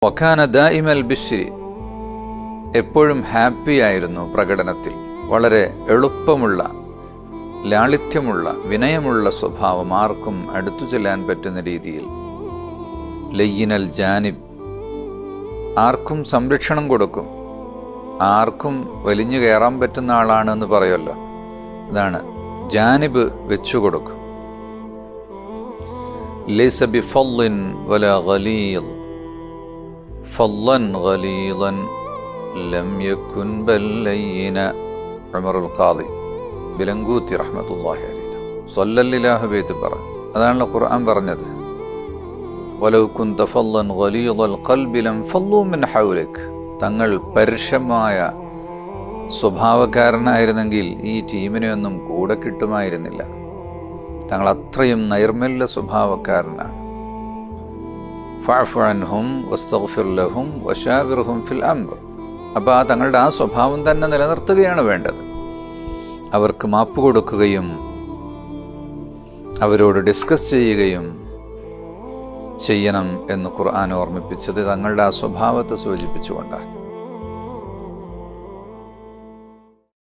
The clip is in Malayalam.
വകാന ദായിമൽ ബിശ്രി, എപ്പോഴും ഹാപ്പി ആയിരുന്നു പ്രകടനത്തിൽ. വളരെ എളുപ്പമുള്ള, ലാളിത്യമുള്ള, വിനയമുള്ള സ്വഭാവം, ആർക്കും അടുത്തു ചെല്ലാൻ പറ്റുന്ന രീതിയിൽ. ലയ്യിനൽ ജാനിബ്, ആർക്കും സംരക്ഷണം കൊടുക്കും, ആർക്കും വലിഞ്ഞു കയറാൻ പറ്റുന്ന ആളാണെന്ന് പറയുമല്ലോ, അതാണ് ജാനിബ് വെച്ചു കൊടുക്കും. ലൈസ ബിഫള്ളിൻ വലാ ഗലീൽ, ഫള്ളൻ ഗലീലൻ ലം യകുൻ ബൽ ലയ്യിന. ഉമറുൽ ഖാദി ബിലങ്കൂത്തി റഹ്മത്തുള്ളാഹി അലൈഹി സ്വല്ലല്ലാഹു അലൈഹി പറഞ്ഞു. അതാണല്ലോ ഖുർആൻ പറഞ്ഞത്, വലൗ കുന്ത ഫള്ളൻ ഗലീദൽ ഖൽബി ലം ഫള്ളൂ മിൻ ഹൗലിക്. തങ്ങൾ പരുഷമായ സ്വഭാവക്കാരനായിരുന്നെങ്കിൽ ഈ ടീമിനെ ഒന്നും കൂടെ കിട്ടുമായിരുന്നില്ല. തങ്ങൾ അത്രയും നൈർമല്യ സ്വഭാവക്കാരനാണ്. ഫഅഫു അൻഹും വസ്തഗ്ഫിർ ലഹും വശാവിർഹും ഫിൽ അംർ. അപ്പോൾ തങ്ങളുടെ ആ സ്വഭാവം തന്നെ നിലനിർത്തുകയാണ് വേണ്ടത്. അവർക്ക് മാപ്പ് കൊടുക്കുകയും അവരോട് ഡിസ്കസ് ചെയ്യുകയും ചെയ്യണം എന്ന് ഖുർആൻ ഓർമ്മിപ്പിച്ചത് തങ്ങളുടെ ആ സ്വഭാവത്തെ സൂചിപ്പിച്ചുകൊണ്ടാണ്.